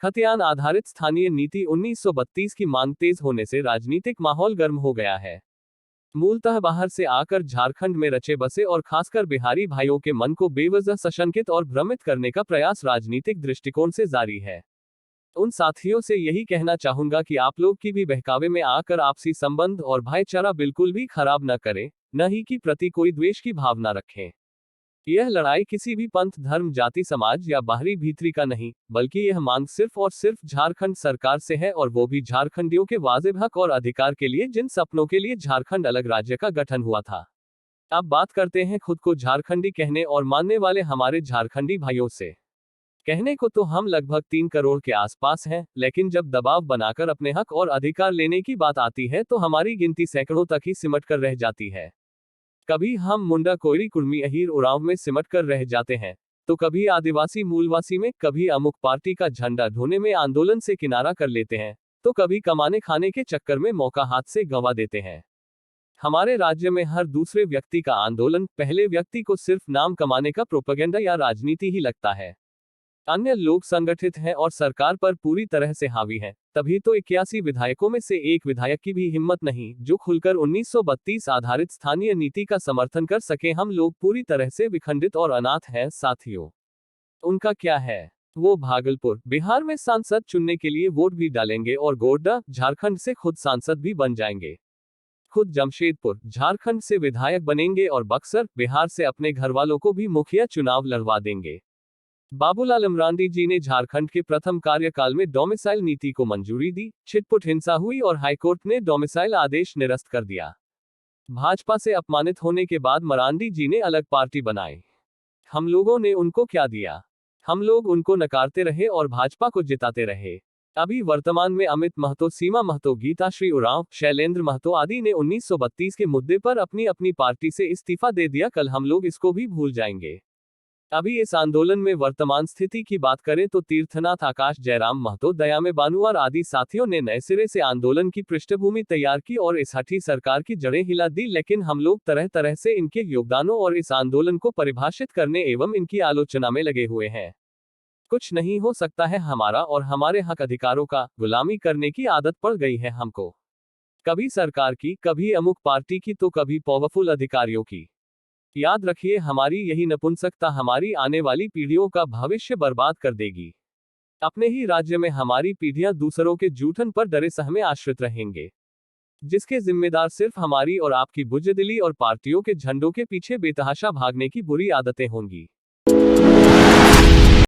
खतियान आधारित स्थानीय नीति 1932 की मांग तेज होने से राजनीतिक माहौल गर्म हो गया है। मूलतः बाहर से आकर झारखंड में रचे बसे और खासकर बिहारी भाइयों के मन को बेवजह सशंकित और भ्रमित करने का प्रयास राजनीतिक दृष्टिकोण से जारी है। उन साथियों से यही कहना चाहूंगा कि आप लोग की भी बहकावे में आकर आपसी संबंध और भाईचारा बिल्कुल भी खराब न करें, न ही कि प्रति कोई द्वेष की भावना रखें। यह लड़ाई किसी भी पंथ, धर्म, जाति, समाज या बाहरी भीतरी का नहीं, बल्कि यह मांग सिर्फ और सिर्फ झारखंड सरकार से है, और वो भी झारखंडियों के वाजिब हक और अधिकार के लिए, जिन सपनों के लिए झारखंड अलग राज्य का गठन हुआ था। अब बात करते हैं खुद को झारखंडी कहने और मानने वाले हमारे झारखंडी भाइयों से। कहने को तो हम लगभग 3 करोड़ के आसपास हैं, लेकिन जब दबाव बनाकर अपने हक और अधिकार लेने की बात आती है तो हमारी गिनती सैकड़ों तक ही सिमट कर रह जाती है। कभी हम मुंडा, कोयरी, कुर्मी, अहीर, उरांव में सिमट कर रह जाते हैं, तो कभी आदिवासी मूलवासी में, कभी अमुक पार्टी का झंडा ढोने में आंदोलन से किनारा कर लेते हैं, तो कभी कमाने खाने के चक्कर में मौका हाथ से गंवा देते हैं। हमारे राज्य में हर दूसरे व्यक्ति का आंदोलन पहले व्यक्ति को सिर्फ नाम कमाने का प्रोपेगेंडा या राजनीति ही लगता है। अन्य लोग संगठित हैं और सरकार पर पूरी तरह से हावी हैं, तभी तो 81 विधायकों में से एक विधायक की भी हिम्मत नहीं जो खुलकर 1932 आधारित स्थानीय नीति का समर्थन कर सके। हम लोग पूरी तरह से विखंडित और अनाथ हैं साथियों। उनका क्या है? वो भागलपुर, बिहार में सांसद चुनने के लिए वोट भी डालेंगे और गोड्डा, झारखंड से खुद सांसद भी बन जाएंगे। खुद जमशेदपुर, झारखंड से विधायक बनेंगे और बक्सर, बिहार से अपने घरवालों को भी मुखिया चुनाव लड़वा देंगे। बाबूलाल अमरांडी जी ने झारखंड के प्रथम कार्यकाल में डोमिसाइल नीति को मंजूरी दी, छिटपुट हिंसा हुई और हाईकोर्ट ने डोमिसाइल आदेश निरस्त कर दिया। भाजपा से अपमानित होने के बाद मरांडी जी ने अलग पार्टी बनाई। हम लोगों ने उनको क्या दिया? हम लोग उनको नकारते रहे और भाजपा को जिताते रहे। अभी वर्तमान में अमित महतो, सीमा महतो, गीताश्री उरांव, शैलेंद्र महतो आदि ने 1932 के मुद्दे पर अपनी अपनी पार्टी से इस्तीफा दे दिया। कल हम लोग इसको भी भूल जाएंगे। अभी इस आंदोलन में वर्तमान स्थिति की बात करें तो तीर्थनाथ, आकाश, जयराम महतो, दयामे बानुआर आदि साथियों ने नए सिरे से आंदोलन की पृष्ठभूमि तैयार की और इस हठी सरकार की जड़ें हिला दी। लेकिन हम लोग तरह तरह से इनके योगदानों और इस आंदोलन को परिभाषित करने एवं इनकी आलोचना में लगे हुए हैं। कुछ नहीं हो सकता है हमारा, और हमारे हक अधिकारों का गुलामी करने की आदत पड़ गई है हमको। कभी सरकार की, कभी अमुक पार्टी की, तो कभी पावरफुल अधिकारियों की। याद रखिए, हमारी यही नपुंसकता हमारी आने वाली पीढ़ियों का भविष्य बर्बाद कर देगी। अपने ही राज्य में हमारी पीढ़ियां दूसरों के जूठन पर डरे सहमे आश्रित रहेंगे, जिसके जिम्मेदार सिर्फ हमारी और आपकी बुजदिली और पार्टियों के झंडों के पीछे बेतहाशा भागने की बुरी आदतें होंगी।